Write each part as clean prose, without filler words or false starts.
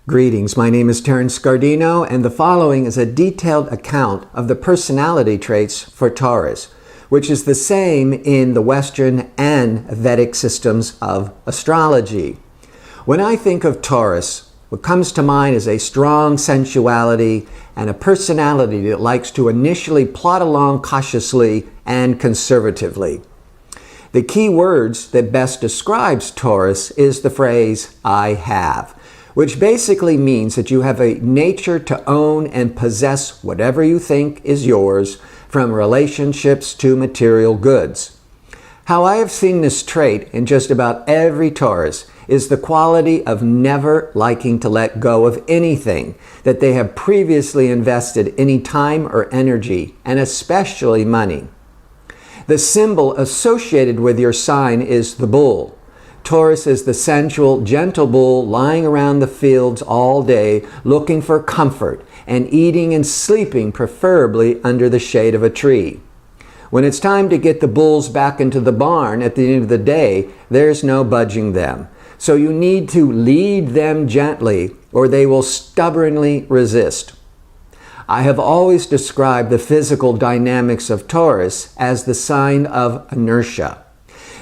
Greetings, my name is Terence Scardino, and the following is a detailed account of the personality traits for Taurus, which is the same in the Western and Vedic systems of astrology. When I think of Taurus, what comes to mind is a strong sensuality and a personality that likes to initially plod along cautiously and conservatively. The key words that best describes Taurus is the phrase, "I have," which basically means that you have a nature to own and possess whatever you think is yours, from relationships to material goods. How I have seen this trait in just about every Taurus is the quality of never liking to let go of anything that they have previously invested any time or energy, and especially money. The symbol associated with your sign is the bull. Taurus is the sensual, gentle bull lying around the fields all day looking for comfort and eating and sleeping preferably under the shade of a tree. When it's time to get the bulls back into the barn at the end of the day, there's no budging them. So you need to lead them gently or they will stubbornly resist. I have always described the physical dynamics of Taurus as the sign of inertia.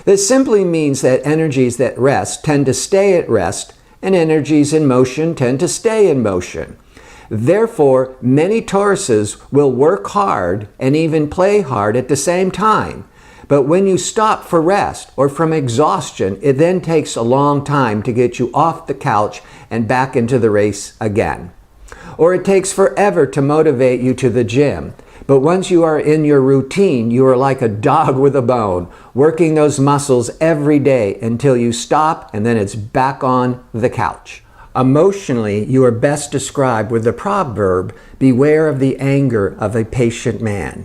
This simply means that energies that rest tend to stay at rest, and energies in motion tend to stay in motion. Therefore, many Tauruses will work hard and even play hard at the same time. But when you stop for rest or from exhaustion, it then takes a long time to get you off the couch and back into the race again. Or it takes forever to motivate you to the gym. But once you are in your routine, you are like a dog with a bone, working those muscles every day until you stop and then it's back on the couch. Emotionally, you are best described with the proverb, "Beware of the anger of a patient man."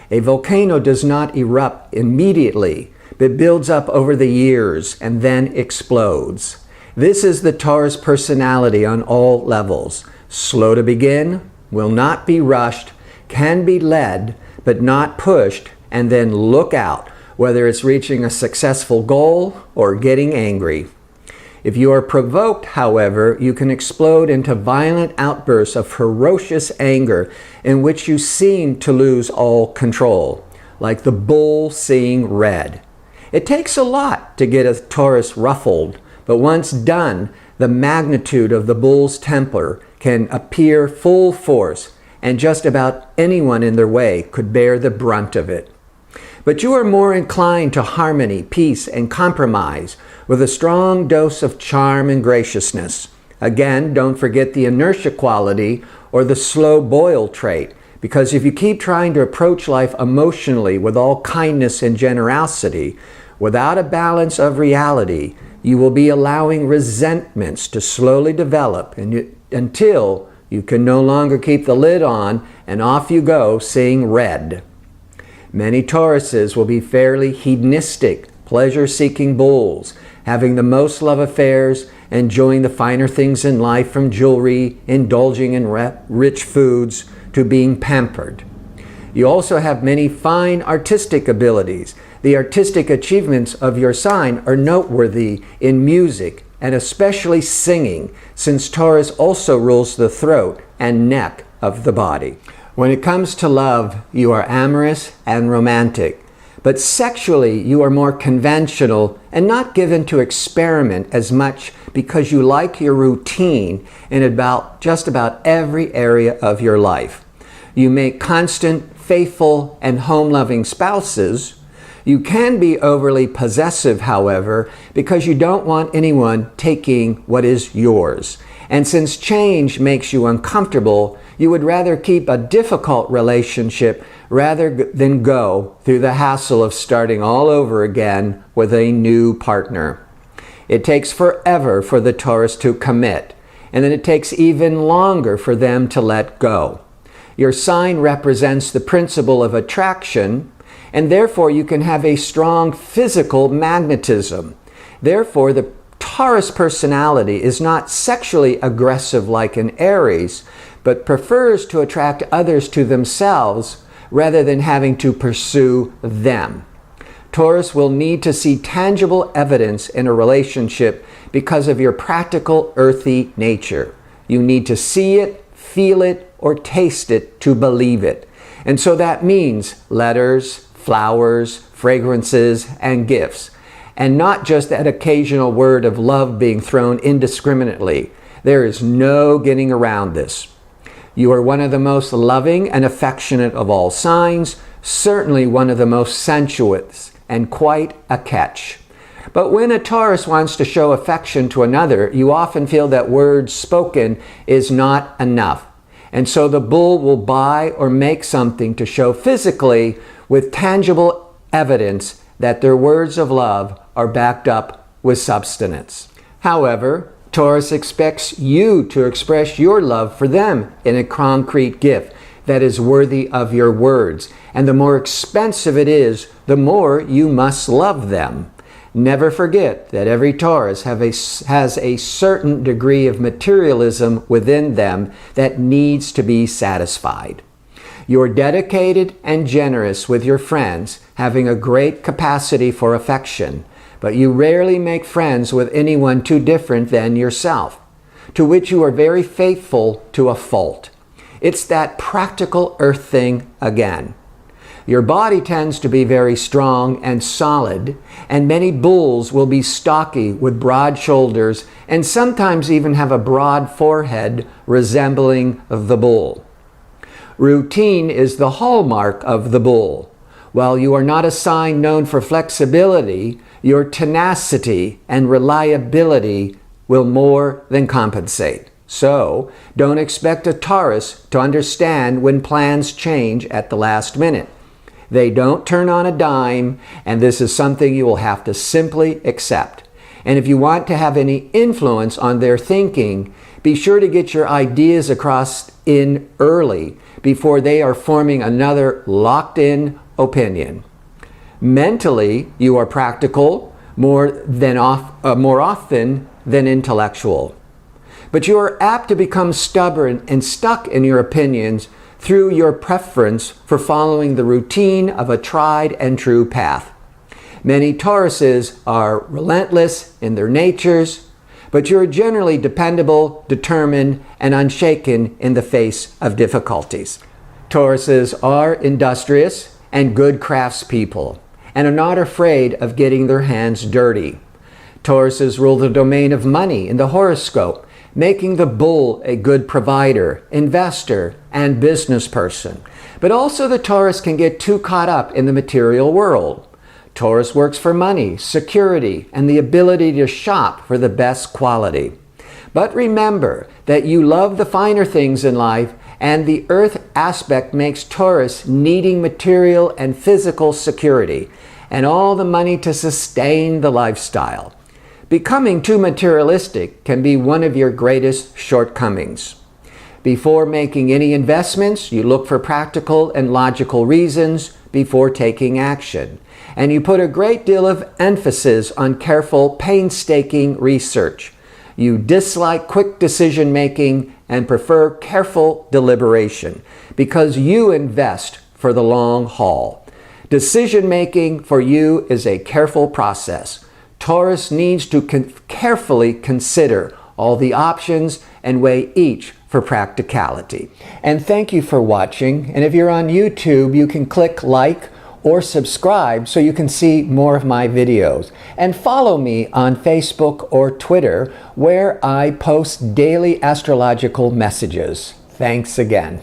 A volcano does not erupt immediately, but builds up over the years and then explodes. This is the Taurus personality on all levels. Slow to begin, will not be rushed, can be led, but not pushed, and then look out, whether it's reaching a successful goal or getting angry. If you are provoked, however, you can explode into violent outbursts of ferocious anger in which you seem to lose all control, like the bull seeing red. It takes a lot to get a Taurus ruffled, but once done, the magnitude of the bull's temper can appear full force, and just about anyone in their way could bear the brunt of it. But you are more inclined to harmony, peace, and compromise with a strong dose of charm and graciousness. Again, don't forget the inertia quality or the slow boil trait, because if you keep trying to approach life emotionally with all kindness and generosity, without a balance of reality, you will be allowing resentments to slowly develop until you can no longer keep the lid on, and off you go seeing red. Many Tauruses will be fairly hedonistic, pleasure-seeking bulls, having the most love affairs, enjoying the finer things in life, from jewelry, indulging in rich foods, to being pampered. You also have many fine artistic abilities. The artistic achievements of your sign are noteworthy in music, and especially singing, since Taurus also rules the throat and neck of the body. When it comes to love, you are amorous and romantic, but sexually you are more conventional and not given to experiment as much, because you like your routine in just about every area of your life. You make constant, faithful, and home-loving spouses. You can be overly possessive, however, because you don't want anyone taking what is yours. And since change makes you uncomfortable, you would rather keep a difficult relationship rather than go through the hassle of starting all over again with a new partner. It takes forever for the Taurus to commit, and then it takes even longer for them to let go. Your sign represents the principle of attraction, and therefore you can have a strong physical magnetism. Therefore, the Taurus personality is not sexually aggressive like an Aries, but prefers to attract others to themselves rather than having to pursue them. Taurus will need to see tangible evidence in a relationship because of your practical, earthy nature. You need to see it, feel it, or taste it to believe it. And so that means letters, flowers, fragrances, and gifts. And not just that occasional word of love being thrown indiscriminately. There is no getting around this. You are one of the most loving and affectionate of all signs, certainly one of the most sensuous, and quite a catch. But when a Taurus wants to show affection to another, you often feel that words spoken is not enough. And so the bull will buy or make something to show physically with tangible evidence that their words of love are backed up with substance. However, Taurus expects you to express your love for them in a concrete gift that is worthy of your words. And the more expensive it is, the more you must love them. Never forget that every Taurus has a certain degree of materialism within them that needs to be satisfied. You're dedicated and generous with your friends, having a great capacity for affection, but you rarely make friends with anyone too different than yourself, to which you are very faithful to a fault. It's that practical earth thing again. Your body tends to be very strong and solid, and many bulls will be stocky with broad shoulders and sometimes even have a broad forehead resembling the bull. Routine is the hallmark of the bull. While you are not a sign known for flexibility, your tenacity and reliability will more than compensate. So, don't expect a Taurus to understand when plans change at the last minute. They don't turn on a dime, and this is something you will have to simply accept. And if you want to have any influence on their thinking, be sure to get your ideas across in early before they are forming another locked-in opinion. Mentally, you are practical more often than intellectual. But you are apt to become stubborn and stuck in your opinions through your preference for following the routine of a tried and true path. Many Tauruses are relentless in their natures, but you're generally dependable, determined, and unshaken in the face of difficulties. Tauruses are industrious and good craftspeople, and are not afraid of getting their hands dirty. Tauruses rule the domain of money in the horoscope, making the bull a good provider, investor, and business person. But also the Taurus can get too caught up in the material world. Taurus works for money, security, and the ability to shop for the best quality. But remember that you love the finer things in life, and the earth aspect makes Taurus needing material and physical security, and all the money to sustain the lifestyle. Becoming too materialistic can be one of your greatest shortcomings. Before making any investments, you look for practical and logical reasons before taking action. And you put a great deal of emphasis on careful, painstaking research. You dislike quick decision-making and prefer careful deliberation because you invest for the long haul. Decision-making for you is a careful process. Taurus needs to carefully consider all the options and weigh each for practicality. And thank you for watching. And if you're on YouTube, you can click like or subscribe so you can see more of my videos. And follow me on Facebook or Twitter, where I post daily astrological messages. Thanks again.